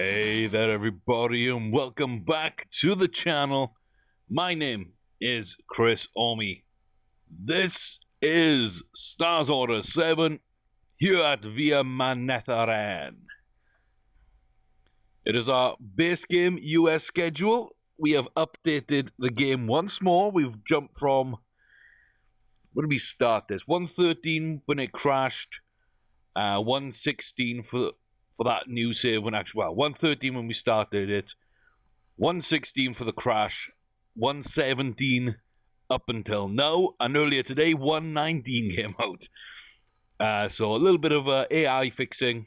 Hey there everybody and welcome back to the channel. My name is Chris Omi. This is Stars Order 7 here at Via Manetharan. It is our base game US schedule. We have updated the game once more. We've jumped from, where did we start this? 113 when it crashed, 116 for that new save when actually, 113 when we started it, 116 for the crash, 117 up until now, and earlier today 119 came out. So a little bit of AI fixing,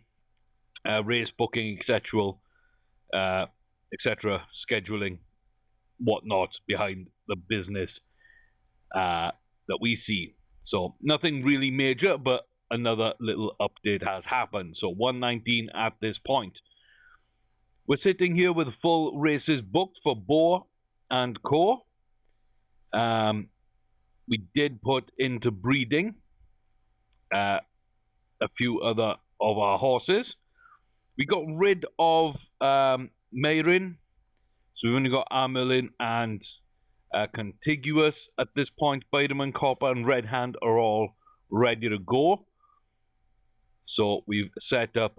race booking, etc., scheduling, whatnot behind the business that we see. So nothing really major, but another little update has happened. So 119 at this point. We're sitting here with full races booked for Boar and Core. We did put into breeding a few other of our horses. We got rid of Mayrin, so we've only got Armelin and Contiguous at this point. Biderman, Copper, and Red Hand are all ready to go. So we've set up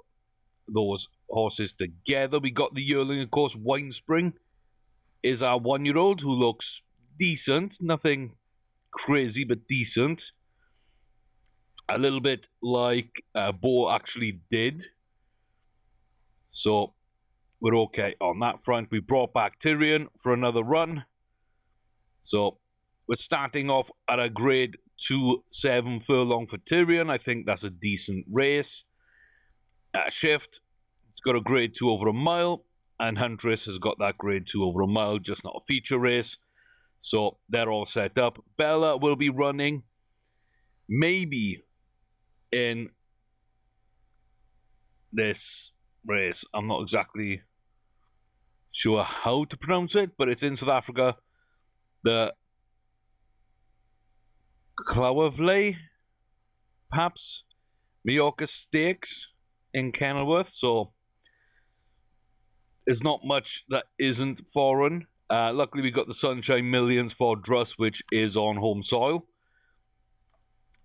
those horses together. We got the yearling, of course. Winespring is our 1-year-old who looks decent. Nothing crazy, but decent. A little bit like Bo actually did. So we're okay on that front. We brought back Tyrion for another run. So we're starting off at a grade 2-7 furlong for Tyrion. I think that's a decent race. Shift, it's got a grade 2 over a mile, and Huntress has got that grade 2 over a mile, just not a feature race. So they're all set up. Bella will be running maybe in this race. I'm not exactly sure how to pronounce it, but it's in South Africa. The Clawavley, perhaps, Mallorca Stakes in Kenilworth. So there's not much that isn't foreign. Luckily, we got the Sunshine Millions for Druss, which is on home soil.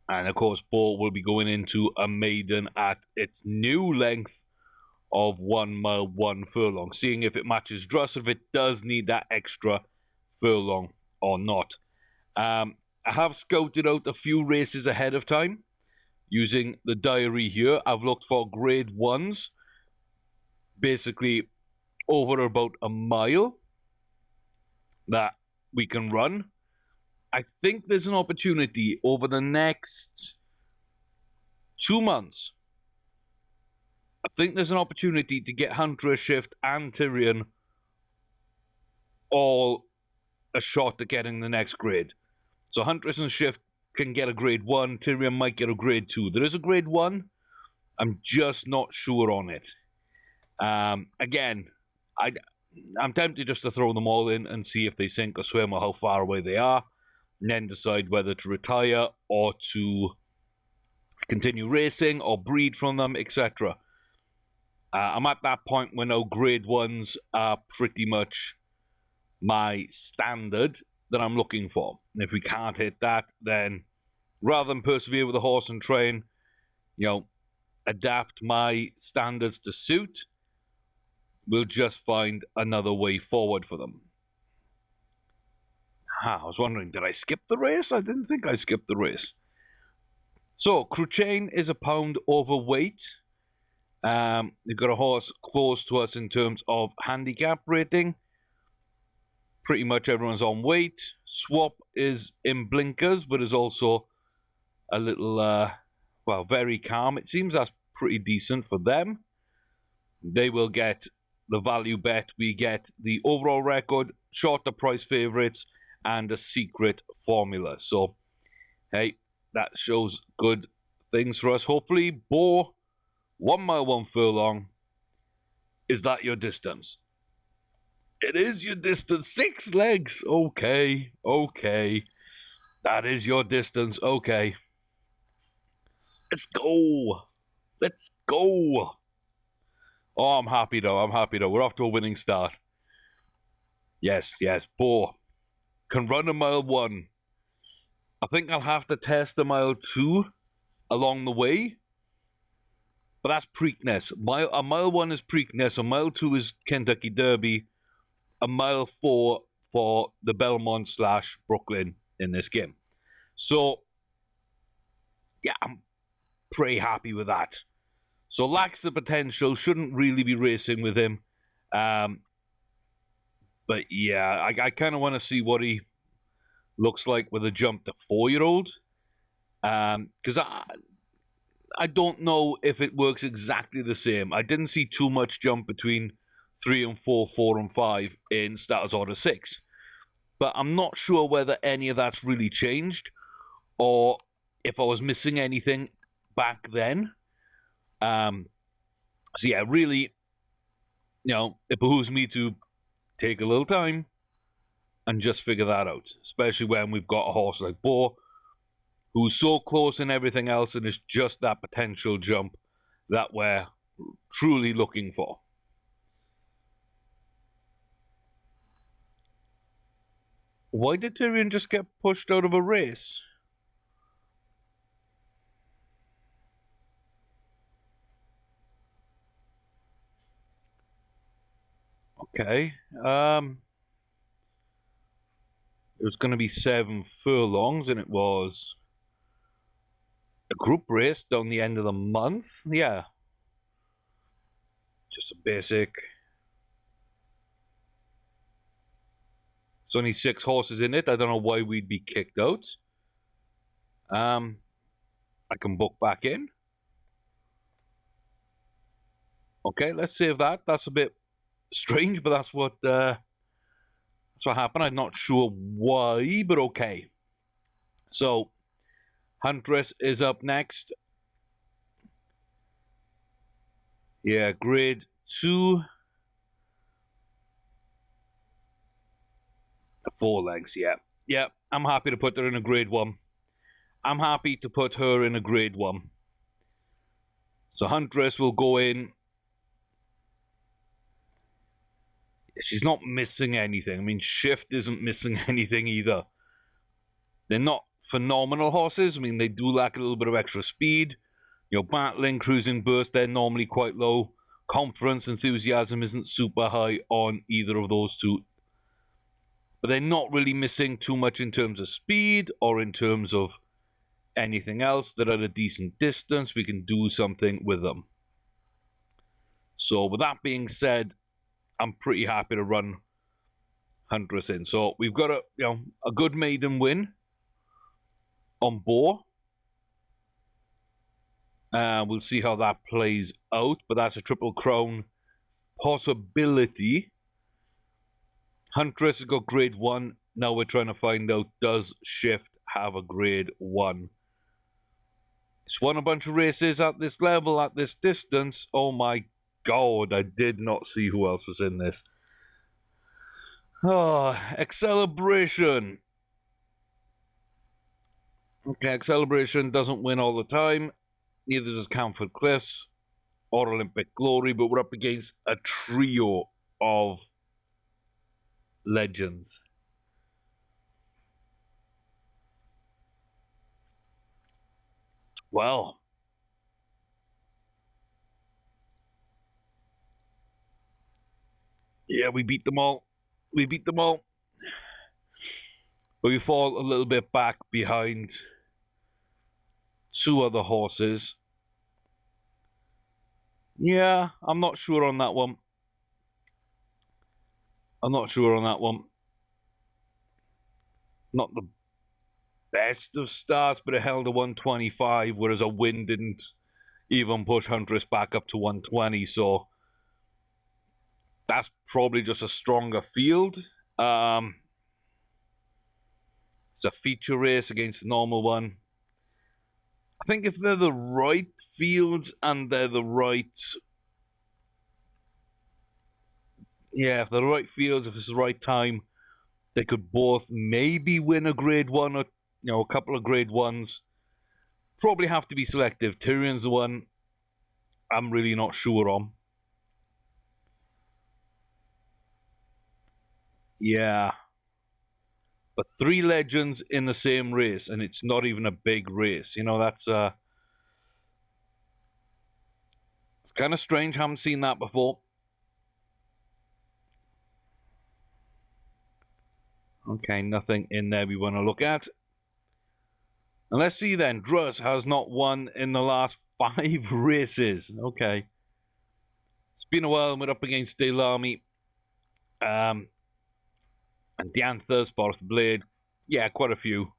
And of course, Bo will be going into a maiden at its new length of 1 mile 1 furlong, seeing if it matches Druss, if it does need that extra furlong or not. I have scouted out a few races ahead of time using the diary here. I've looked for grade 1s, basically over about a mile, that we can run. I think there's an opportunity over the next 2 months. I think there's an opportunity to get Hunter, Shift, and Tyrion all a shot at getting the next grade. So Huntress and Shift can get a grade 1. Tyrion might get a grade 2. There is a grade 1. I'm just not sure on it. Again, I'm tempted just to throw them all in and see if they sink or swim or how far away they are, and then decide whether to retire or to continue racing or breed from them, etc. I'm at that point where now grade 1s are pretty much my standard that I'm looking for. And if we can't hit that, then rather than persevere with the horse and train, adapt my standards to suit, we'll just find another way forward for them. I was wondering, did I skip the race? I didn't think I skipped the race. So, Cruchain is a pound overweight. You've got a horse close to us in terms of handicap rating. Pretty much everyone's on weight. Swap is in blinkers, but is also a little, very calm. It seems that's pretty decent for them. They will get the value bet. We get the overall record, shorter price favorites, and a secret formula. So, hey, that shows good things for us. Hopefully, Bo, 1 mile 1 furlong. Is that your distance? It is your distance. 6 legs. Okay. That is your distance. Okay. Let's go. Oh, I'm happy though. I'm happy though. We're off to a winning start. Yes, yes. Bo can run a mile 1. I think I'll have to test a mile 2 along the way. But that's Preakness. A mile 1 is Preakness. A mile 2 is Kentucky Derby. A mile 4 for the Belmont / Brooklyn in this game. So, yeah, I'm pretty happy with that. So lacks the potential, shouldn't really be racing with him. But yeah, I kind of want to see what he looks like with a jump to 4-year-old. Because I don't know if it works exactly the same. I didn't see too much jump between 3 and 4, 4 and 5 in Starters Order 6. But I'm not sure whether any of that's really changed or if I was missing anything back then. So yeah, really, it behooves me to take a little time and just figure that out, especially when we've got a horse like Bo, who's so close in everything else, and it's just that potential jump that we're truly looking for. Why did Tyrion just get pushed out of a race? Okay. It was going to be 7 furlongs, and it was a group race down the end of the month. Yeah. Just a basic. There's only 6 horses in it. I don't know why we'd be kicked out. I can book back in. Okay, let's save that. That's a bit strange, but that's what happened. I'm not sure why, but okay. So, Huntress is up next. Yeah, grade 2. 4 legs, yeah. Yeah, I'm happy to put her in a grade 1. I'm happy to put her in a grade 1. So Huntress will go in. She's not missing anything. I mean, Shift isn't missing anything either. They're not phenomenal horses. I mean, they do lack a little bit of extra speed. Battling, Cruising Burst, they're normally quite low. Confidence, Enthusiasm isn't super high on either of those two. But they're not really missing too much in terms of speed or in terms of anything else. They're at a decent distance. We can do something with them. So with that being said, I'm pretty happy to run Huntress in. So we've got a good maiden win on Bo. We'll see how that plays out, but that's a Triple Crown possibility. Huntress has got grade 1. Now we're trying to find out, does Shift have a grade 1? It's won a bunch of races at this level, at this distance. Oh my God, I did not see who else was in this. Oh, Acceleration. Okay, Acceleration doesn't win all the time. Neither does Camford Cliffs or Olympic Glory, but we're up against a trio of legends. Well, yeah, we beat them all. We beat them all. But we fall a little bit back behind 2 other horses. Yeah, I'm not sure on that one. Not the best of starts, but it held a 125, whereas a win didn't even push Huntress back up to 120, so that's probably just a stronger field. It's a feature race against a normal one. I think if they're the right fields and they're the right... Yeah, if they're the right fields, if it's the right time, they could both maybe win a grade 1 or a couple of grade 1s. Probably have to be selective. Tyrion's the one I'm really not sure on. Yeah. But 3 legends in the same race, and it's not even a big race. You know, that's it's kind of strange. Haven't seen that before. Okay, nothing in there we want to look at. And let's see then. Druss has not won in the last 5 races. Okay. It's been a while. We're up against Delamy. And Dianthus, Boris the Blade. Yeah, quite a few.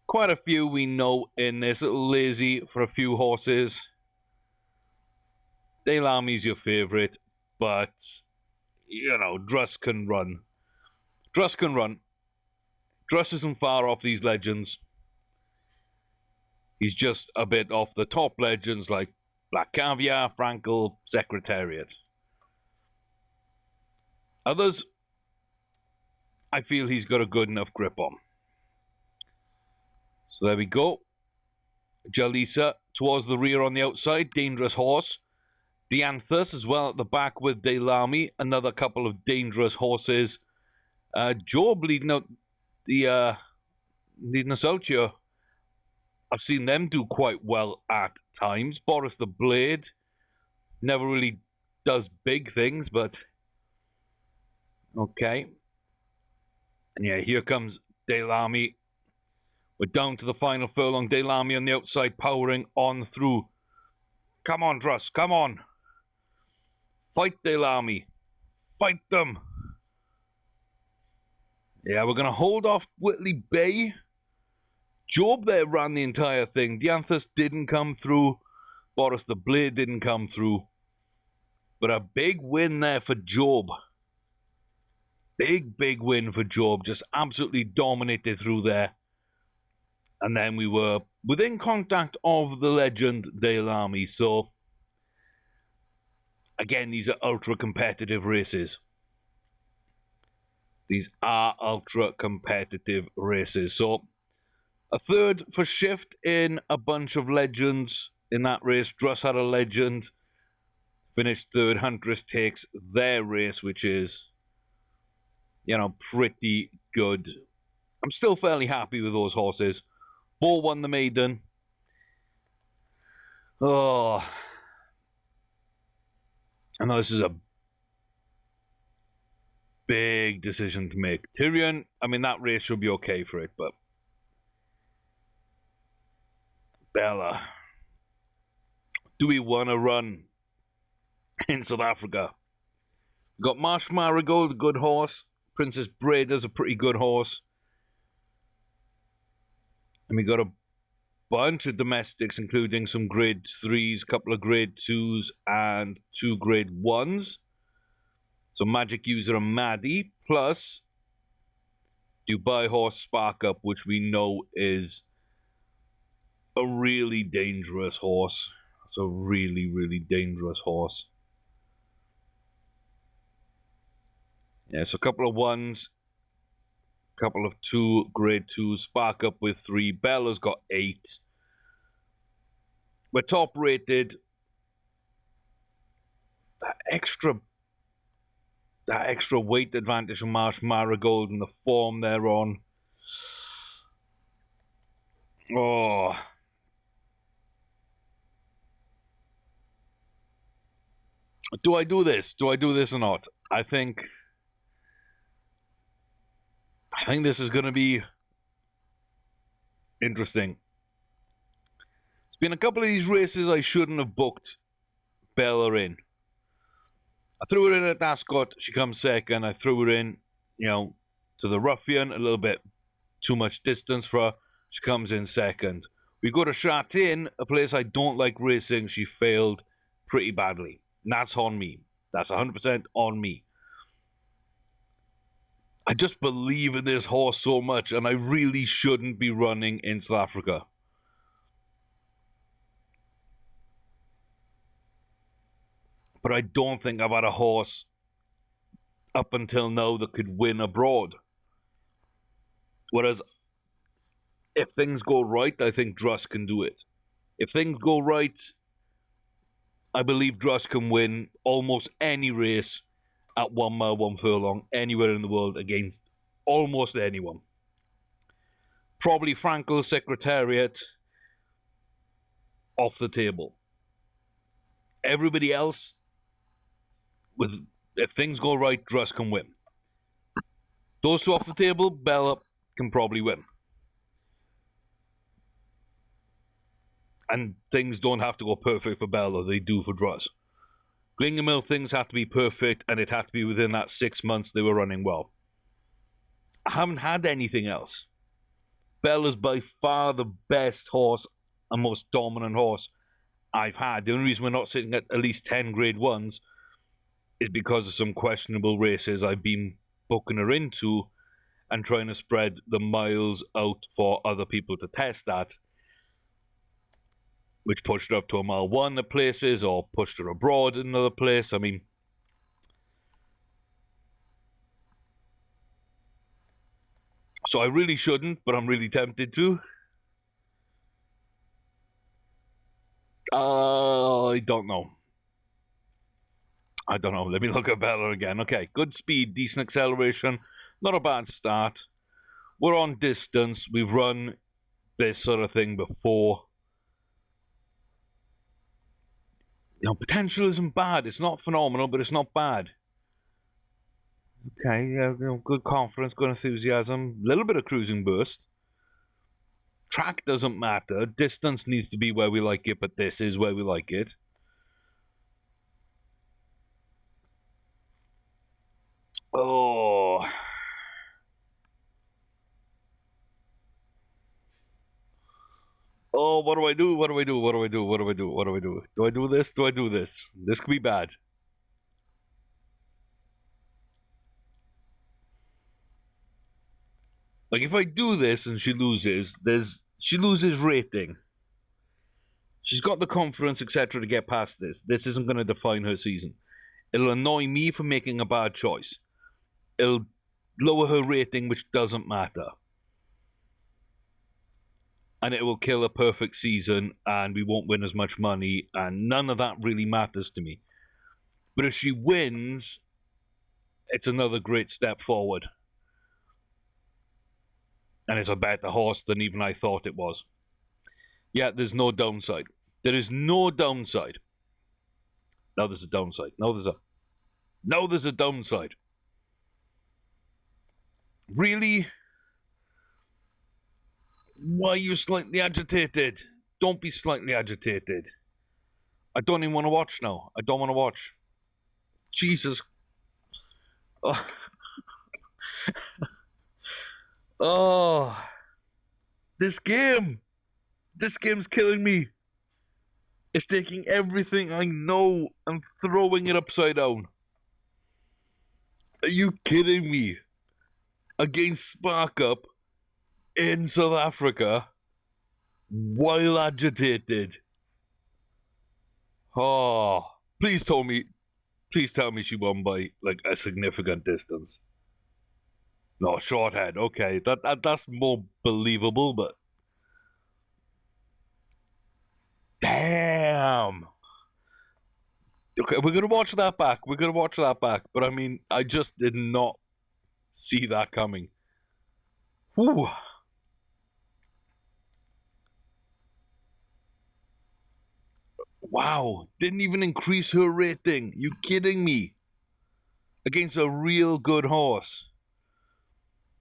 Quite a few we know in this. A little lazy for a few horses. Delamy's your favourite, but, you know, Druss can run. Druss can run. Druss isn't far off these legends. He's just a bit off the top legends like Black Caviar, Frankel, Secretariat. Others, I feel he's got a good enough grip on. So there we go. Jalisa towards the rear on the outside. Dangerous horse. Dianthus as well at the back with Delamy. Another couple of dangerous horses. Job leading us out here. I've seen them do quite well at times. Boris the Blade never really does big things, but okay. And yeah, here comes Delamy. We're down to the final furlong. Delamy on the outside, powering on through. Come on, Druss, come on. Fight Delamy. Fight them. Yeah, we're going to hold off Whitley Bay. Job there ran the entire thing. Dianthus didn't come through. Boris the Blade didn't come through. But a big win there for Job. Big win for Job. Just absolutely dominated through there. And then we were within contact of the legend Delamy. So, again, these are ultra competitive races. These are ultra competitive races. So, a third for Shift in a bunch of legends in that race. Druss had a legend. Finished third. Huntress takes their race, which is, you know, pretty good. I'm still fairly happy with those horses. Bull won the maiden. Oh. I know this is a big decision to make. Tyrion, I mean, that race should be okay for it, but Bella, do we want to run in South Africa? We've got Marsh Marigold, a good horse. Princess Breda's a pretty good horse. And we got a bunch of domestics, including some grade 3s, a couple of grade 2s, and 2 grade 1s. So Magic User and Maddie, plus Dubai Horse Spark Up, which we know is a really dangerous horse. It's a really dangerous horse. Yeah, so a couple of 1s, a couple of 2 grade 2s, Spark Up with 3. Bella's got 8. We're top rated. That extra weight advantage from Marsh Marigold and the form they're on. Oh. Do I do this? Do I do this or not? I think this is going to be interesting. It's been a couple of these races I shouldn't have booked Bella in. I threw her in at Ascot. She comes second. I threw her in, you know, to the Ruffian. A little bit too much distance for her. She comes in second. We go to Chatin, a place I don't like racing. She failed pretty badly. And that's on me. That's 100% on me. I just believe in this horse so much, and I really shouldn't be running in South Africa. But I don't think I've had a horse up until now that could win abroad. Whereas, if things go right, I think Druss can do it. If things go right, I believe Druss can win almost any race at 1 mile, 1 furlong, anywhere in the world against almost anyone. Probably Franco's Secretariat off the table. Everybody else, if things go right, Druss can win. Those two off the table, Bella can probably win. And things don't have to go perfect for Bella, they do for Druss. Glingermill, things have to be perfect, and it had to be within that 6 months they were running well. I haven't had anything else. Bella's by far the best horse and most dominant horse I've had. The only reason we're not sitting at least 10 grade 1s is because of some questionable races I've been booking her into and trying to spread the miles out for other people to test at, which pushed her up to a mile 1 at places or pushed her abroad in another place. I mean, so I really shouldn't, but I'm really tempted to. I don't know. Let me look at Bella again. Okay, good speed, decent acceleration, not a bad start. We're on distance. We've run this sort of thing before. Potential isn't bad. It's not phenomenal, but it's not bad. Okay, yeah, good confidence, good enthusiasm, a little bit of cruising burst. Track doesn't matter. Distance needs to be where we like it, but this is where we like it. Oh. Oh, what do I do? What do I do? What do I do? What do I do? What do I do? Do I do this? Do I do this? This could be bad. Like, if I do this and she loses, she loses rating. She's got the confidence, etc., to get past this. This isn't going to define her season. It'll annoy me for making a bad choice. It'll lower her rating, which doesn't matter. And it will kill a perfect season, and we won't win as much money, and none of that really matters to me. But if she wins, it's another great step forward. And it's a better horse than even I thought it was. Yeah, there's no downside. There is no downside. Now there's a downside. Now there's a downside. Really? Why are you slightly agitated? Don't be slightly agitated. I don't even want to watch now. I don't want to watch. Jesus. Oh. Oh. This game's killing me. It's taking everything I know and throwing it upside down. Are you kidding me? Against Spark Up in South Africa while agitated. Oh, please tell me she won by like a significant distance. No, short head. Okay, that's more believable, but damn. Okay, we're gonna watch that back. But I mean, I just did not see that coming. Whew. Wow, didn't even increase her rating. You kidding me? Against a real good horse.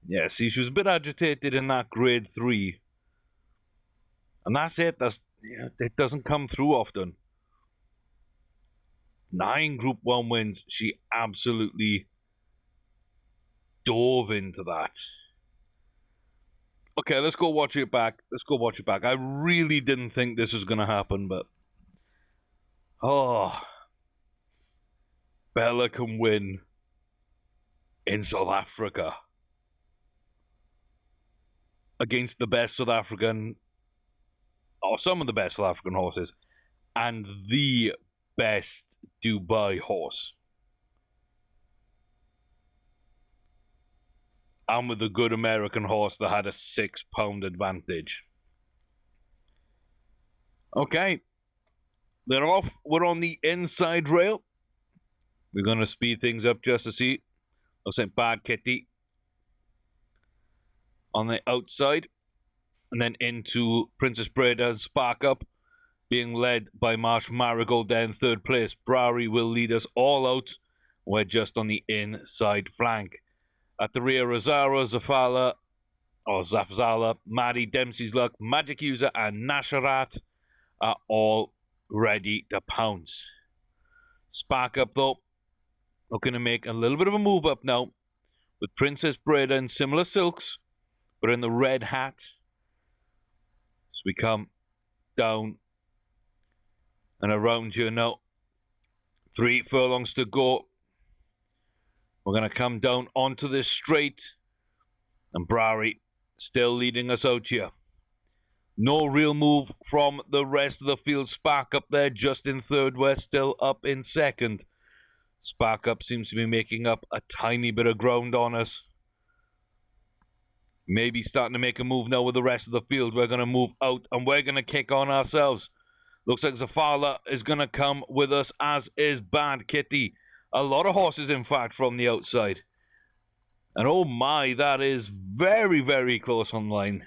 Yeah, see, she was a bit agitated in that grade 3. And that's it. It doesn't come through often. 9 Group 1 wins. She absolutely dove into that. Okay, let's go watch it back. I really didn't think this was going to happen, but... Oh. Bella can win in South Africa. Against the best South African... or some of the best South African horses. And the best Dubai horse. And with a good American horse that had a 6-pound advantage. Okay. They're off. We're on the inside rail. We're going to speed things up just to see. Looks like Bad Kitty on the outside. And then into Princess Breda and Spark Up, being led by Marsh Marigold there in third place. Brary will lead us all out. We're just on the inside flank. At the rear, Rosario, Zafala, or Zafzala, Maddie, Dempsey's Luck, Magic User, and Nasharat are all ready to pounce. Spark Up, though, looking to make a little bit of a move up now, with Princess Breda in similar silks, but in the red hat. So we come down and around here now. 3 furlongs to go. We're going to come down onto this straight. And Brary still leading us out here. No real move from the rest of the field. Spark Up there just in third. We're still up in second. Spark Up seems to be making up a tiny bit of ground on us. Maybe starting to make a move now with the rest of the field. We're going to move out and we're going to kick on ourselves. Looks like Zafala is going to come with us, as is Bad Kitty. A lot of horses, in fact, from the outside. And oh my, that is very, very close on the line.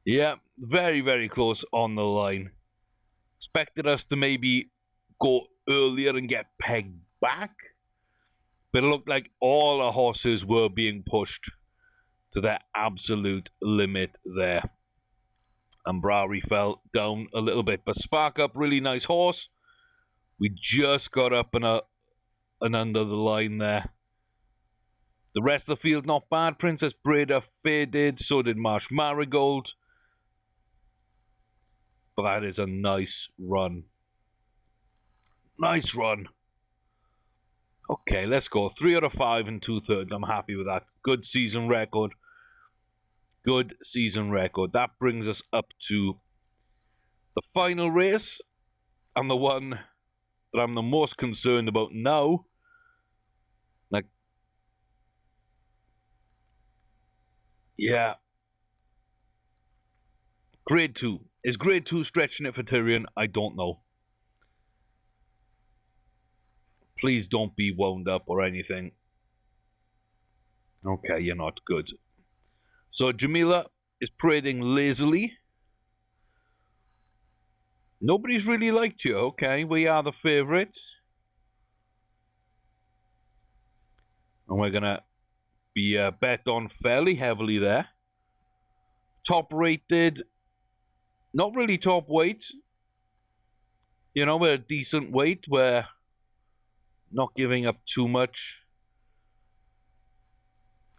Yeah, very, very close on the line. Expected us to maybe go earlier and get pegged back. But it looked like all our horses were being pushed to their absolute limit there. And Brary fell down a little bit. But Spark Up, really nice horse. We just got up and under the line there. The rest of the field, not bad. Princess Breda faded. So did Marsh Marigold. But that is a nice run. Nice run. Okay, let's go. 3 out of 5 and 2/3. I'm happy with that. Good season record. Good season record. That brings us up to the final race, and the one that I'm the most concerned about now. Like, yeah. Grade 2. Is Grade 2 stretching it for Tyrion? I don't know. Please don't be wound up or anything. Okay, you're not good. So Jamila is parading lazily. Nobody's really liked you. Okay, we are the favourites. And we're going to be bet on fairly heavily there. Top rated. Not really top weight. You know, we're a decent weight. We're not giving up too much.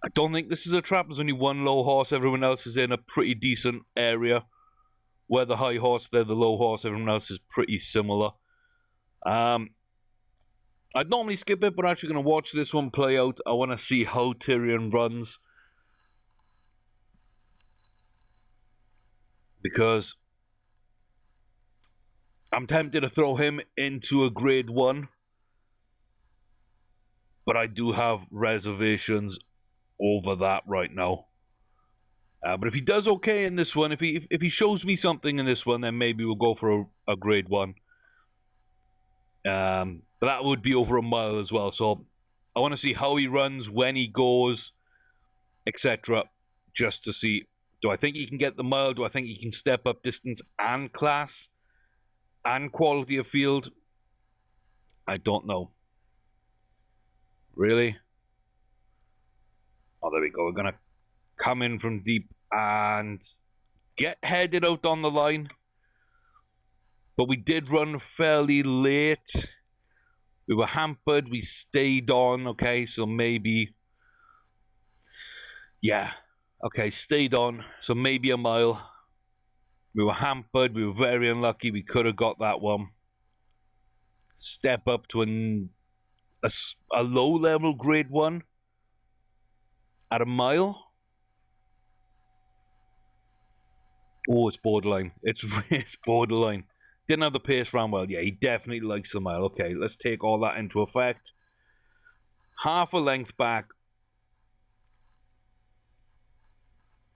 I don't think this is a trap. There's only one low horse. Everyone else is in a pretty decent area. We're the high horse, they're the low horse. Everyone else is pretty similar. I'd normally skip it, but I'm actually going to watch this one play out. I want to see how Tyrion runs. Because I'm tempted to throw him into a grade 1. But I do have reservations over that right now. But if he does okay in this one, if he shows me something in this one, then maybe we'll go for a grade 1. But that would be over a mile as well. So I want to see how he runs, when he goes, etc. Just to see, do I think he can get the mile? Do I think he can step up distance and class and quality of field? I don't know. Really? Oh, there we go. We're going to come in from deep and get headed out on the line. But we did run fairly late. We were hampered. We stayed on. Okay, so maybe... yeah. Okay, stayed on. So maybe a mile. We were hampered. We were very unlucky. We could have got that one. Step up to a low-level grade 1 at a mile. Oh, it's borderline. It's borderline. Didn't have the pace ran well. Yeah, he definitely likes the mile. Okay, let's take all that into effect. Half a length back.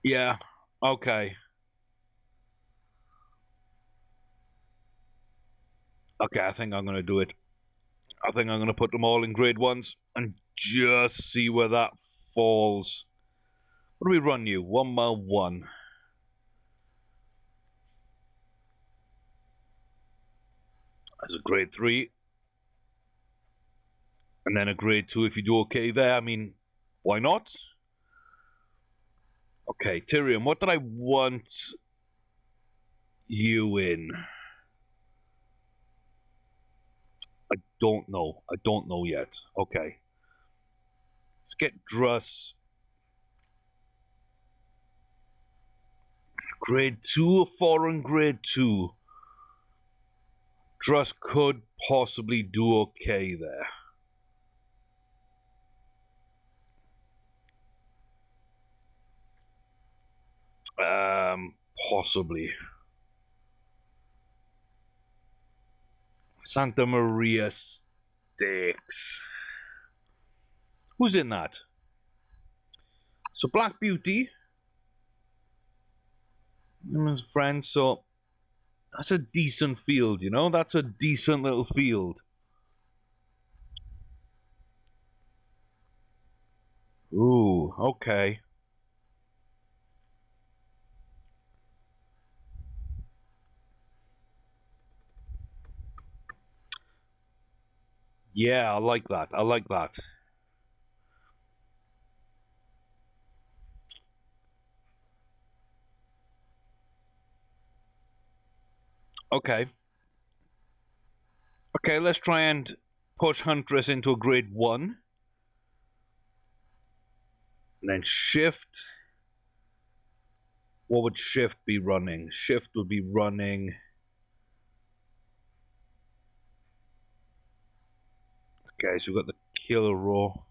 Yeah, okay. Okay, I think I'm going to do it. I think I'm going to put them all in grade 1s and just see where that falls. What do we run you? 1 mile 1. As a grade 3. And then a grade 2 if you do okay there. I mean, why not? Okay, Tyrion, what did I want you in? I don't know. I don't know yet. Okay. Let's get Druss. Grade 2 or foreign grade 2. Druss could possibly do okay there. Possibly. Santa Maria Stakes. Who's in that? So Black Beauty. Him and his friend, so that's a decent field, you know? That's a decent little field. Ooh, okay. Yeah, I like that. I like that. Okay. Okay, let's try and push Huntress into a grade 1. And then Shift. What would Shift be running? Shift would be running... Okay, so we've got the Killer Row.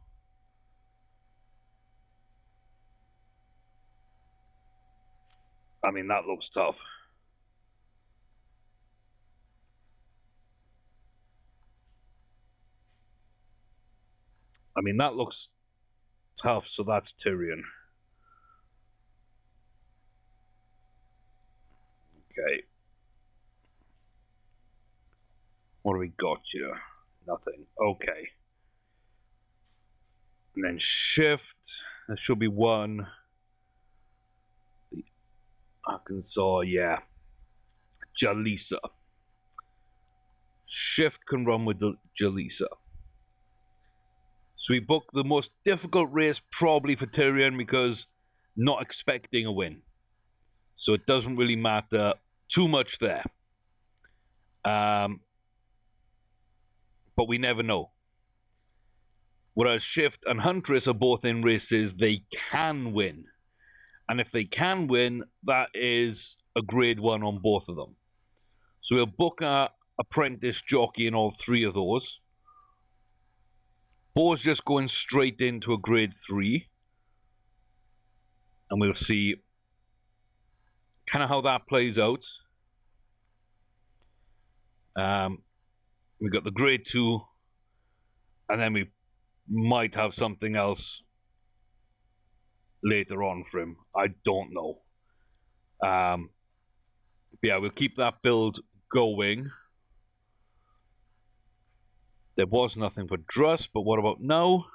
I mean, that looks tough. I mean, that looks tough, so that's Tyrion. Okay. What do we got here? Nothing. Okay. And then Shift. There should be 1. The Arkansas, yeah. Jalisa. Shift can run with the Jalisa. So we book the most difficult race probably for Tyrion because not expecting a win. So it doesn't really matter too much there. But we never know. Whereas Shift and Huntress are both in races they can win. And if they can win, that is a grade 1 on both of them. So we'll book our apprentice jockey in all 3 of those. Bo's just going straight into a grade 3. And we'll see kind of how that plays out. We got the grade 2. And then we might have something else later on for him. I don't know. Yeah, we'll keep that build going. There was nothing for Druss, but what about now?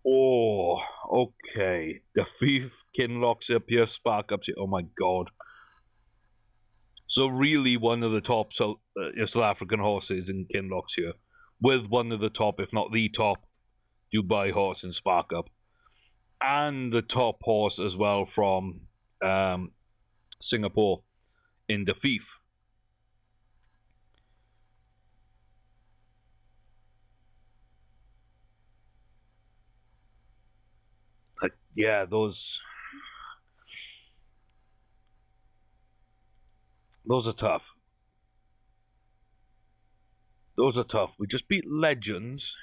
Oh, okay. The Thief, Kinlock's up here, Spark Up's here. Oh my god. So really one of the top South African horses in Kinlock's here. With one of the top, if not the top, Dubai horse in Spark Up. And the top horse as well from Singapore in the Thief. Yeah, those are tough. Those are tough. We just beat Legends.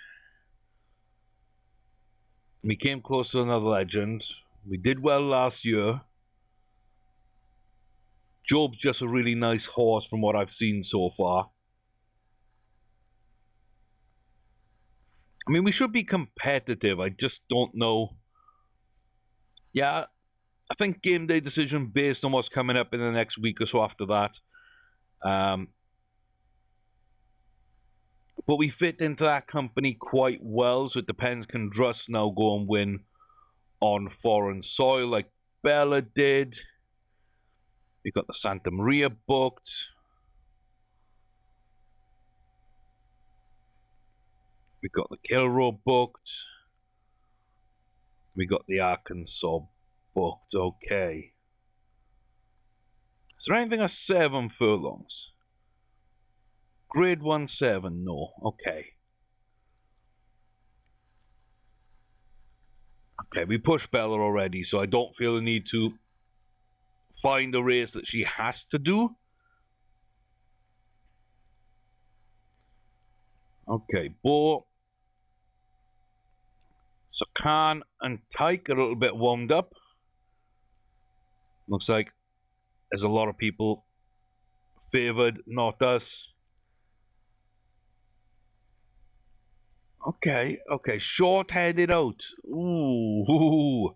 We came close to another Legend. We did well last year. Job's just a really nice horse from what I've seen so far. I mean, we should be competitive. I just don't know. Yeah, I think game day decision based on what's coming up in the next week or so after that. But we fit into that company quite well, so it depends, can Druss now go and win on foreign soil like Bella did? We got the Santa Maria booked. We got the Kilroe booked. We got the Arkansas booked. Okay. Is there anything at 7 furlongs? Grade 1 7, no. Okay. Okay, we pushed Bella already, so I don't feel the need to find a race that she has to do. Okay, Bo. So Khan and Tyke are a little bit warmed up. Looks like there's a lot of people favoured, not us. Okay, short-headed out. Ooh.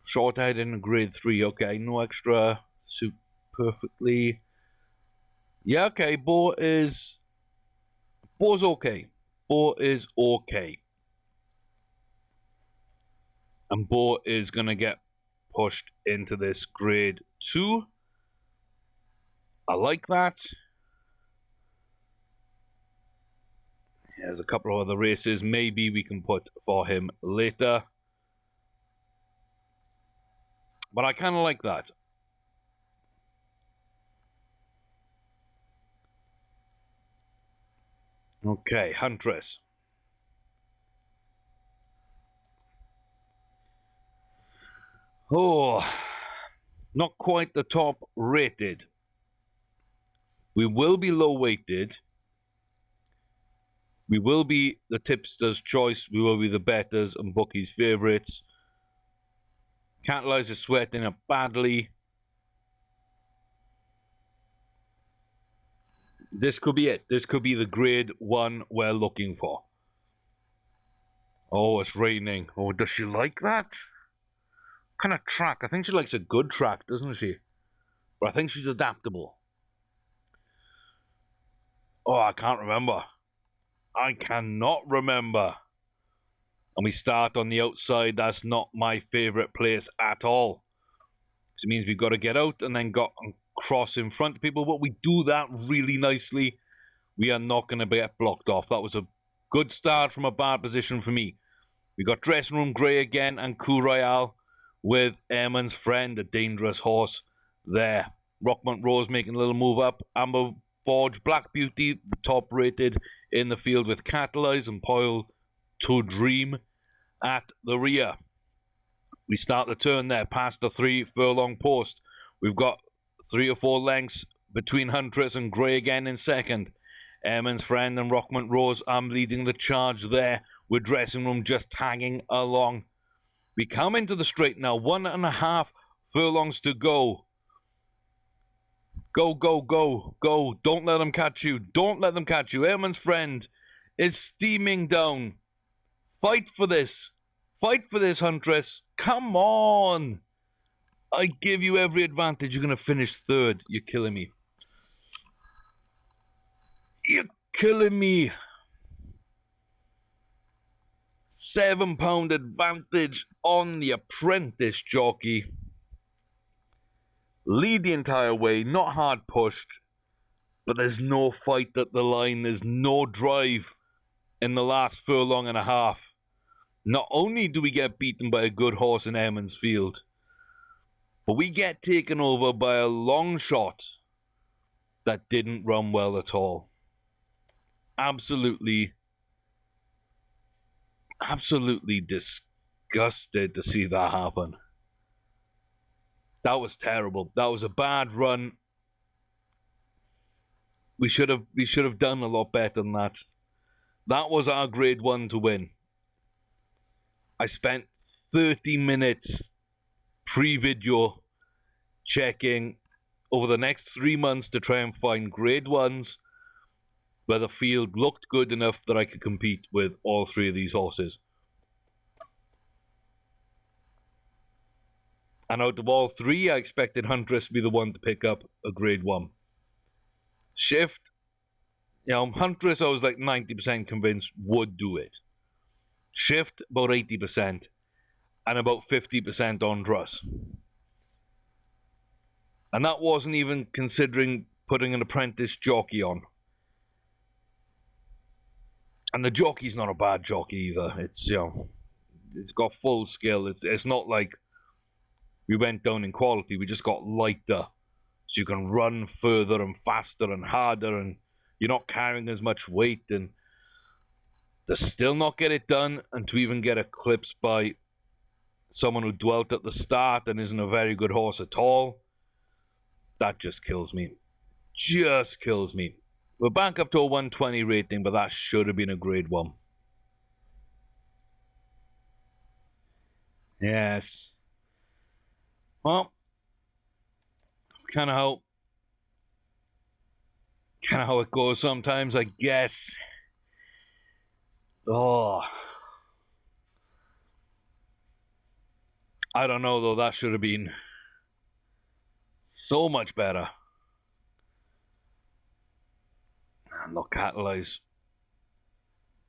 Short-headed in grade 3, okay, no extra, suit perfectly. Yeah, okay, Bo's okay. Bo is okay. And Bo is going to get pushed into this grade 2. I like that. There's a couple of other races maybe we can put for him later. But I kind of like that. Okay, Huntress. Oh, not quite the top rated. We will be low weighted. We will be the tipster's choice. We will be the betters and bookies' favourites. Catalyze is sweating up badly. This could be it. This could be the grade 1 we're looking for. Oh, it's raining. Oh, does she like that? What kind of track? I think she likes a good track, doesn't she? But I think she's adaptable. Oh, I can't remember. I cannot remember. And we start on the outside. That's not my favourite place at all. It means we've got to get out and then go and cross in front of people. But we do that really nicely. We are not going to get blocked off. That was a good start from a bad position for me. We got Dressing Room Grey again and Coup Royale with Eamon's Friend, a dangerous horse there. Rockmont Rose making a little move up. Amber Forge, Black Beauty, the top rated in the field with Catalyze and Poil to Dream at the rear. We start the turn there past the 3 furlong post. We've got 3 or 4 lengths between Huntress and Grey again in second. Eamon's Friend and Rockmont Rose are leading the charge there with Dressing Room just tagging along. We come into the straight now, 1.5 furlongs to go. Go, go, go, go. Don't let them catch you. Don't let them catch you. Eamon's Friend is steaming down. Fight for this. Fight for this, Huntress. Come on. I give you every advantage. You're going to finish 3rd. You're killing me. You're killing me. £7 advantage on the apprentice jockey. Lead the entire way, not hard pushed, but there's no fight at the line. There's no drive in the last furlong and a half. Not only do we get beaten by a good horse in Eamon's Field, but we get taken over by a long shot that didn't run well at all. Absolutely disgusted to see that happen. That was terrible. That was a bad run. We should have done a lot better than that. That was our grade 1 to win. I spent 30 minutes pre-video checking over the next 3 months to try and find grade 1s where the field looked good enough that I could compete with all 3 of these horses. And out of all 3, I expected Huntress to be the one to pick up a grade 1. Shift Huntress, I was like 90% convinced would do it. Shift, about 80%. And about 50% on Druss. And that wasn't even considering putting an apprentice jockey on. And the jockey's not a bad jockey either. It's, it's got full skill. It's not like we went down in quality. We just got lighter. So you can run further and faster and harder, and you're not carrying as much weight. And to still not get it done, and to even get eclipsed by someone who dwelt at the start and isn't a very good horse at all, that just kills me. Just kills me. We're back up to a 120 rating, but that should have been a grade 1. Yes. Well, kind of how it goes sometimes, I guess. Oh. I don't know, though. That should have been so much better. No catalyze.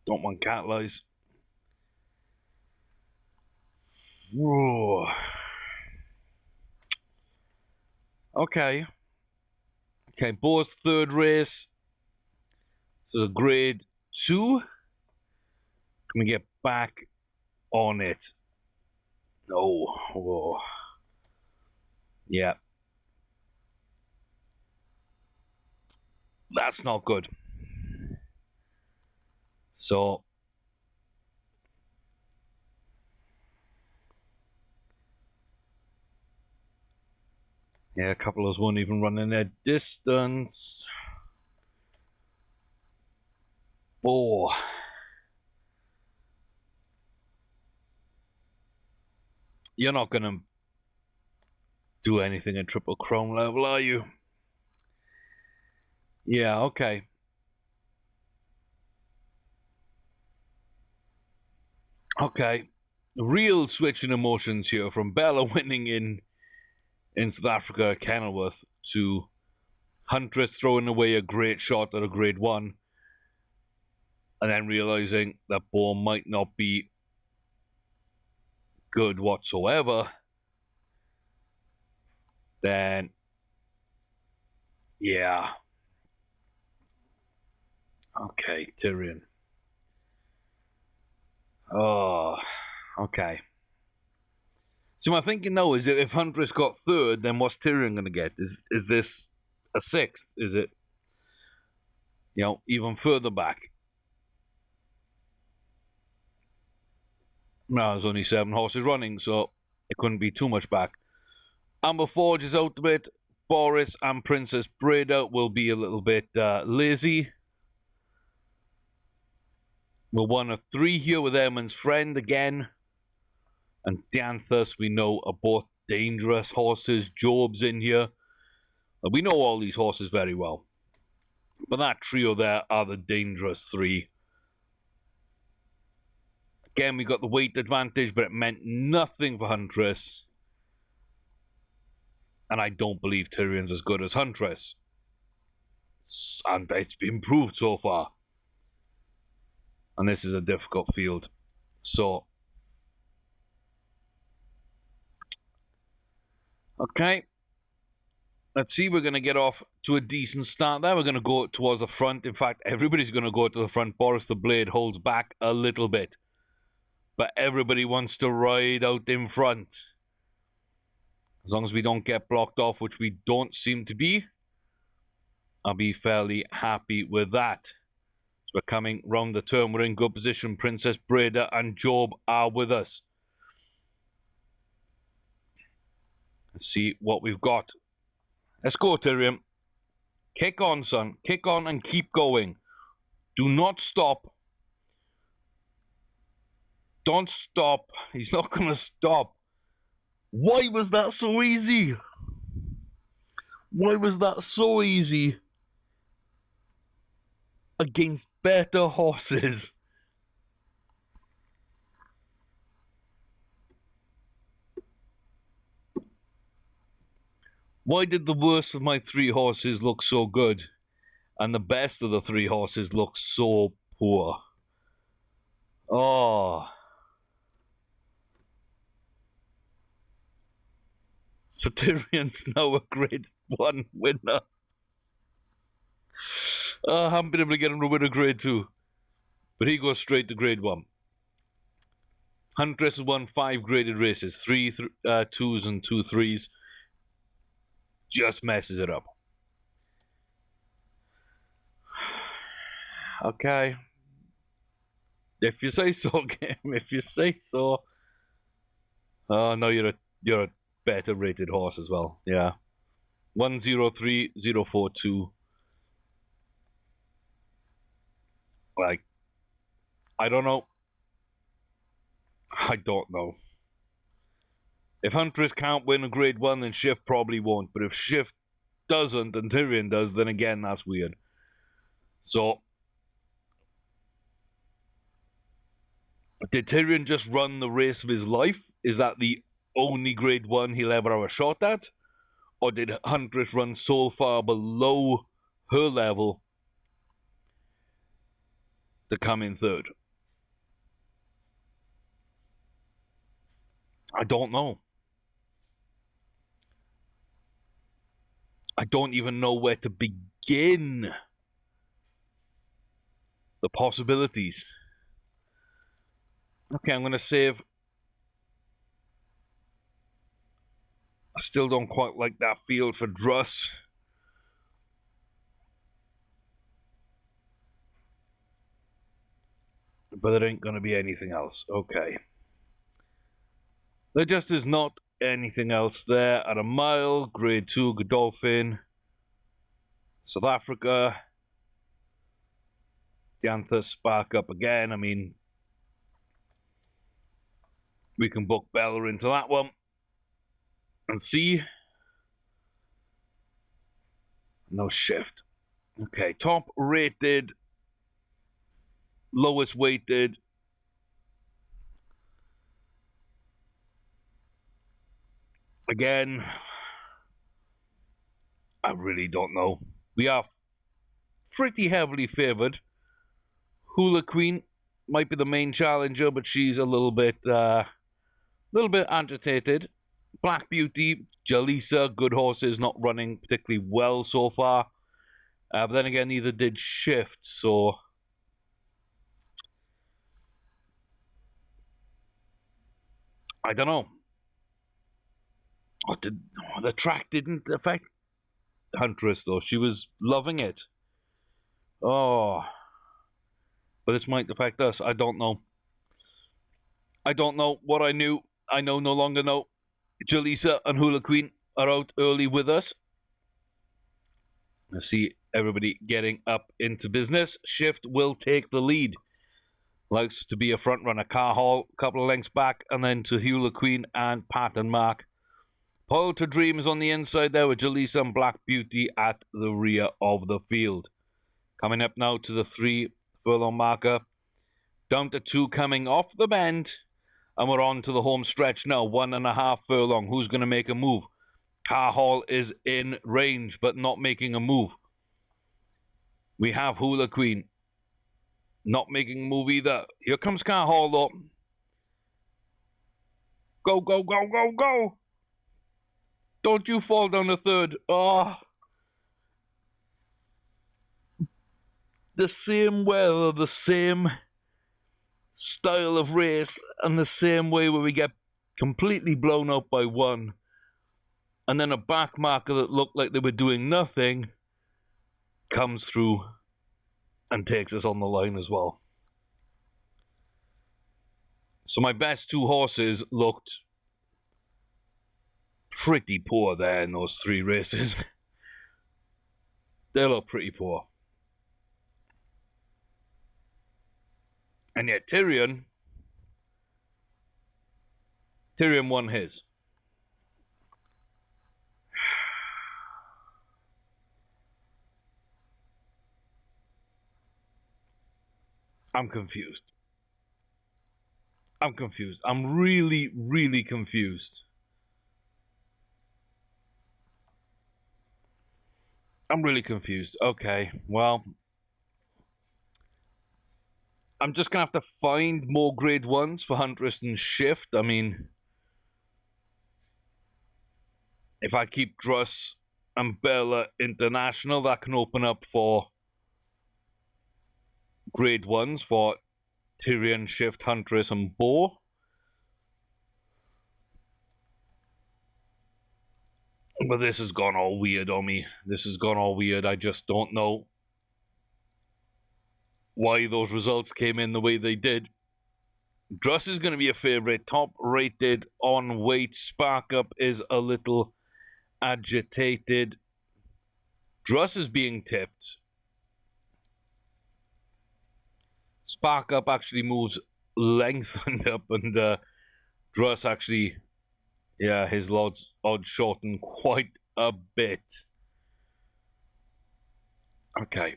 Don't want catalyze. Whoa. Okay. Okay, Boar's third race. This is a grade 2. Can we get back on it? No. Whoa. Yeah. That's not good. So. Yeah, a couple of us won't even run in their distance. Oh. You're not going to do anything at triple chrome level, are you? Yeah, okay. Okay. Real switch in emotions here from Bella winning in South Africa at Kenilworth to Huntress throwing away a great shot at a grade 1 and then realizing that ball might not be good whatsoever. Then, yeah. Okay, Tyrion. Oh, okay. So my thinking now is that if Huntress got third, then what's Tyrion going to get? Is this a 6th? Is it, even further back? No, there's only 7 horses running, so it couldn't be too much back. Amber Forge is out of it. Boris and Princess Breda will be a little bit lazy. We're 1 of 3 here with Eamon's friend again. And Danthus, we know, are both dangerous horses. Job's in here. We know all these horses very well. But that trio there are the dangerous 3. Again, we got the weight advantage, but it meant nothing for Huntress. And I don't believe Tyrion's as good as Huntress. And it's been proved so far. And this is a difficult field. So. Okay. Let's see, we're going to get off to a decent start there. We're going to go towards the front. In fact, everybody's going to go to the front. Boris the Blade holds back a little bit. But everybody wants to ride out in front. As long as we don't get blocked off, which we don't seem to be, I'll be fairly happy with that. So we're coming round the turn. We're in good position. Princess Breda and Job are with us. Let's see what we've got. Let's go, Tyrion. Kick on, son. Kick on and keep going. Do not stop. Don't stop. He's not going to stop. Why was that so easy? Why was that so easy? Against better horses. Why did the worst of my 3 horses look so good? And the best of the three horses look so poor. Oh. Satyrion's now a grade 1 winner. I haven't been able to get him to win a grade 2. But he goes straight to grade 1. Huntress has won 5 graded races. 3 2s and 2 3s. Just messes it up. Okay. If you say so, game. If you say so. Oh no, you're a better rated horse as well. Yeah. 103042. Like, I don't know. I don't know. If Huntress can't win a grade 1, then Shift probably won't. But if Shift doesn't and Tyrion does, then again, that's weird. So, did Tyrion just run the race of his life? Is that the only grade 1 he'll ever have a shot at? Or did Huntress run so far below her level to come in third? I don't know. I don't even know where to begin. The possibilities. Okay, I'm going to save. I still don't quite like that field for Druss. But there ain't going to be anything else. Okay. There just is not anything else there. At a mile, grade 2, Godolphin. South Africa. Diantha spark up again. I mean, we can book Bella into that one. And see. No Shift. Okay, top rated. Lowest weighted. Again, I really don't know. We are pretty heavily favoured. Hula Queen might be the main challenger, but she's a little bit agitated. Black Beauty, Jalisa, good horses, not running particularly well so far. But then again, neither did Shift, so I don't know. The track didn't affect Huntress, though. She was loving it. Oh. But it might affect us. I don't know. I don't know what I knew. I no longer know. Jalisa and Hula Queen are out early with us. I see everybody getting up into business. Shift will take the lead. Likes to be a front runner. Car Hall, a couple of lengths back, and then to Hula Queen and Pat and Mark. Poil to Dream is on the inside there with Jalisa and Black Beauty at the rear of the field. Coming up now to the 3 furlong marker. Down to 2 coming off the bend. And we're on to the home stretch now. 1.5 furlong. Who's going to make a move? Car Hall is in range, but not making a move. We have Hula Queen. Not making a move either. Here comes Car Hall, though. Go, go, go, go, go. Don't you fall down the third. Oh. The same weather, the same style of race, and the same way where we get completely blown up by one. And then a back marker that looked like they were doing nothing comes through and takes us on the line as well. So my best 2 horses looked pretty poor there in those 3 races. They look pretty poor. And yet Tyrion won his. I'm confused. I'm really, really confused. I'm really confused. Okay, well, I'm just gonna have to find more grade 1s for Huntress and Shift. I mean, if I keep Druss and Bella International, that can open up for grade 1s for Tyrion, Shift, Huntress, and Boar. But this has gone all weird on me. This has gone all weird. I just don't know why those results came in the way they did. Druss is going to be a favorite, top rated on weight. Spark Up is a little agitated. Druss is being tipped. Spark Up actually moves lengthened up, and Druss actually, yeah, his odds shorten quite a bit. Okay.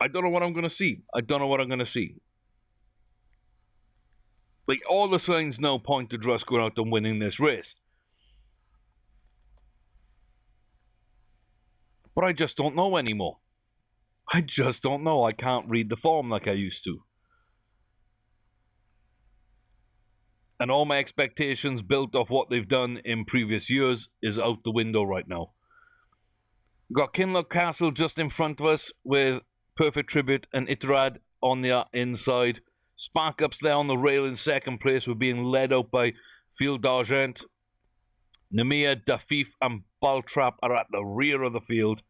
I don't know what I'm going to see. I don't know what I'm going to see. Like, all the signs now point to Druss going out and winning this race. But I just don't know anymore. I just don't know. I can't read the form like I used to. And all my expectations built off what they've done in previous years is out the window right now. We've got Kinloch Castle just in front of us with Perfect Tribute and Itrad on the inside. Spark Up's there on the rail in second place. We're being led out by Field d'Argent. Nemea, Dafif, and Baltrap are at the rear of the field.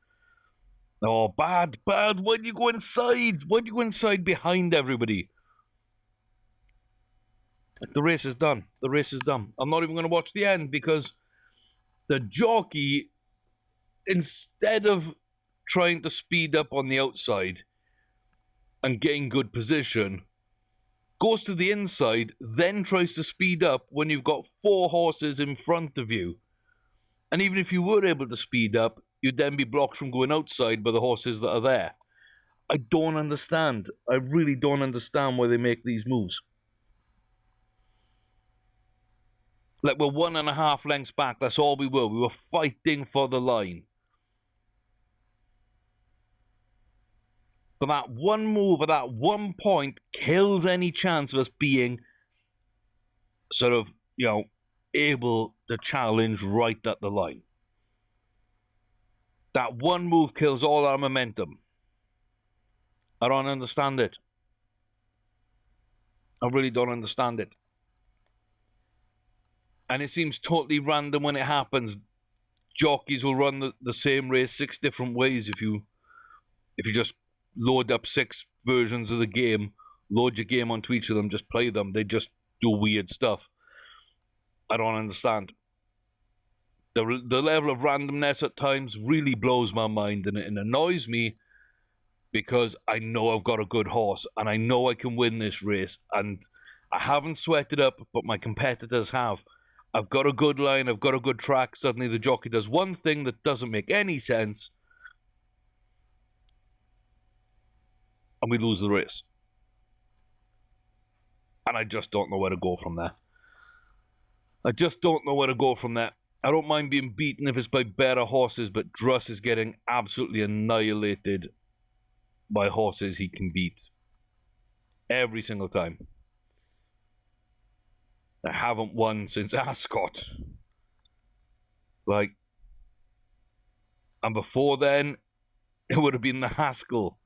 Oh, bad. Why'd you go inside? Why'd you go inside behind everybody? The race is done. The race is done. I'm not even going to watch the end because the jockey, instead of trying to speed up on the outside and getting good position, goes to the inside, then tries to speed up when you've got 4 horses in front of you. And even if you were able to speed up, you'd then be blocked from going outside by the horses that are there. I don't understand. I really don't understand why they make these moves. Like, we're 1.5 lengths back. That's all we were. We were fighting for the line. But that one move at that one point kills any chance of us being sort of, able to challenge right at the line. That one move kills all our momentum. I don't understand it. I really don't understand it. And it seems totally random when it happens. Jockeys will run the same race 6 different ways if you just load up 6 versions of the game, load your game onto each of them, just play them. They just do weird stuff. I don't understand. The level of randomness at times really blows my mind, and it annoys me because I know I've got a good horse and I know I can win this race, and I haven't sweated up, but my competitors have. I've got a good line, I've got a good track. Suddenly the jockey does one thing that doesn't make any sense, and we lose the race. And I just don't know where to go from there. I just don't know where to go from there. I don't mind being beaten if it's by better horses, but Druss is getting absolutely annihilated by horses he can beat. Every single time. I haven't won since Ascot. And before then, it would have been the Haskell.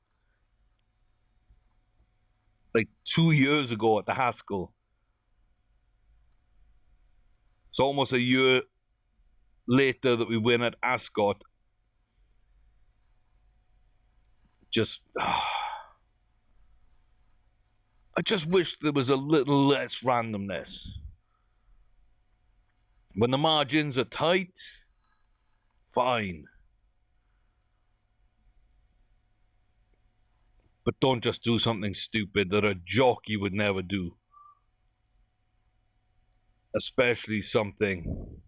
2 years ago at the Haskell. It's almost a year later that we win at Ascot. I just wish there was a little less randomness. When the margins are tight, fine. But don't just do something stupid that a jockey would never do. Especially something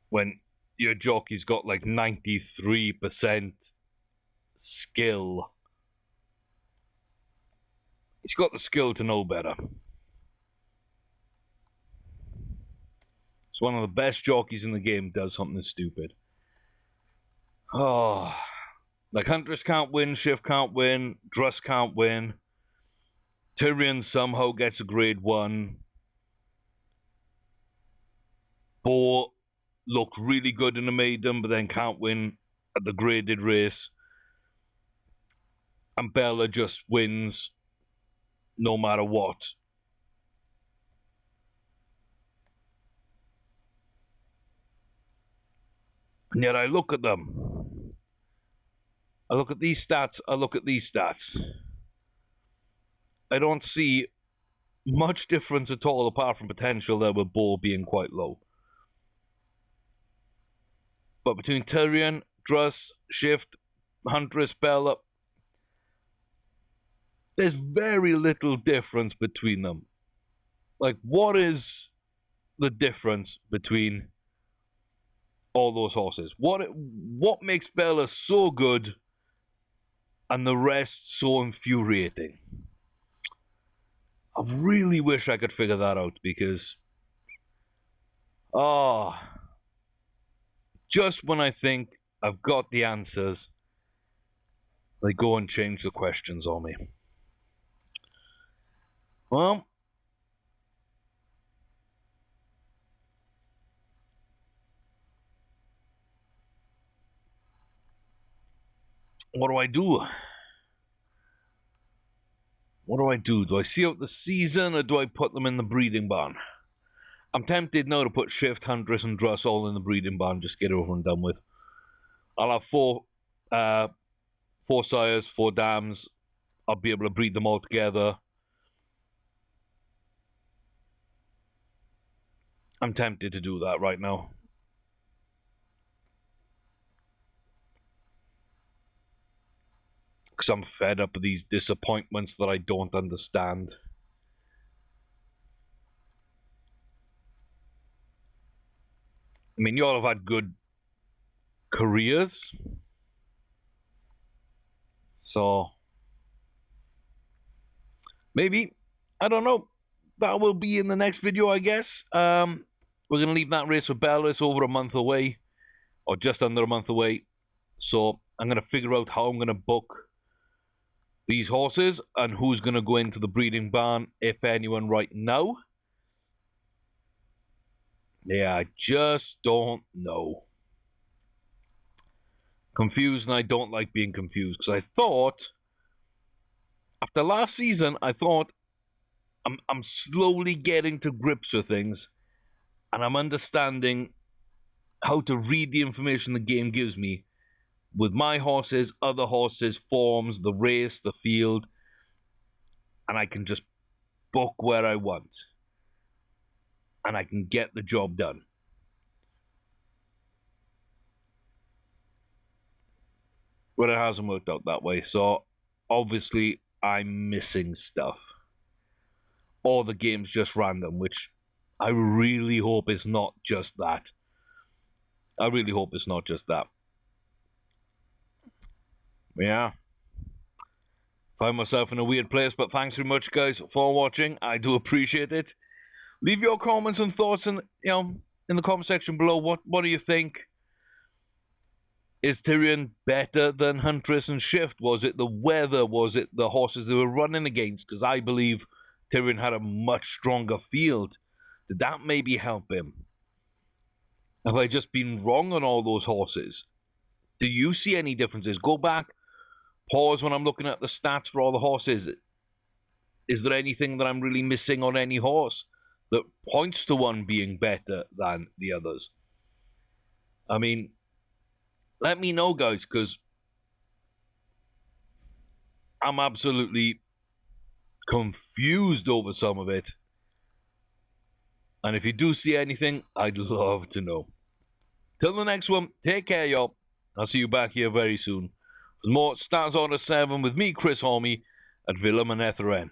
when your jockey's got 93% skill. He's got the skill to know better. It's one of the best jockeys in the game does something stupid. Oh, like Huntress can't win, Shift can't win, Druss can't win. Tyrion somehow gets a grade 1. Bo looked really good in the maiden, but then can't win at the graded race. And Bella just wins no matter what. And yet I look at them. I look at these stats, I look at these stats. I don't see much difference at all apart from potential there with Bo being quite low. But between Tyrion, Druss, Shift, Huntress, Bella, there's very little difference between them. Like, what is the difference between all those horses? What makes Bella so good and the rest so infuriating? I really wish I could figure that out because, just when I think I've got the answers, they go and change the questions on me. Well, what do I do? What do I do? Do I see out the season or do I put them in the breeding barn? I'm tempted now to put Shift, Huntress, and Druss all in the breeding barn, just get it over and done with. I'll have four sires, 4 dams. I'll be able to breed them all together. I'm tempted to do that right now. Because I'm fed up with these disappointments that I don't understand. I mean, you all have had good careers. So, maybe, I don't know. That will be in the next video, I guess. We're going to leave that race for Bella. It's over a month away. Or just under a month away. So, I'm going to figure out how I'm going to book these horses and who's going to go into the breeding barn, if anyone, right now. Yeah, I just don't know. Confused, and I don't like being confused, because I thought, after last season, I thought I'm slowly getting to grips with things, and I'm understanding how to read the information the game gives me with my horses, other horses, forms, the race, the field, and I can just book where I want. And I can get the job done. But it hasn't worked out that way, so obviously I'm missing stuff. Or the game's just random, which I really hope it's not just that. I really hope it's not just that. Yeah. Find myself in a weird place, but thanks very much, guys, for watching. I do appreciate it. Leave your comments and thoughts in the comment section below. What do you think? Is Tyrion better than Huntress and Shift? Was it the weather? Was it the horses they were running against? Because I believe Tyrion had a much stronger field. Did that maybe help him? Have I just been wrong on all those horses? Do you see any differences? Go back, pause when I'm looking at the stats for all the horses. Is there anything that I'm really missing on any horse that points to one being better than the others? I mean, let me know, guys, because I'm absolutely confused over some of it. And if you do see anything, I'd love to know. Till the next one, take care, y'all. I'll see you back here very soon for more Stars Order 7 with me, Chris Holme, at Villa Manetheren.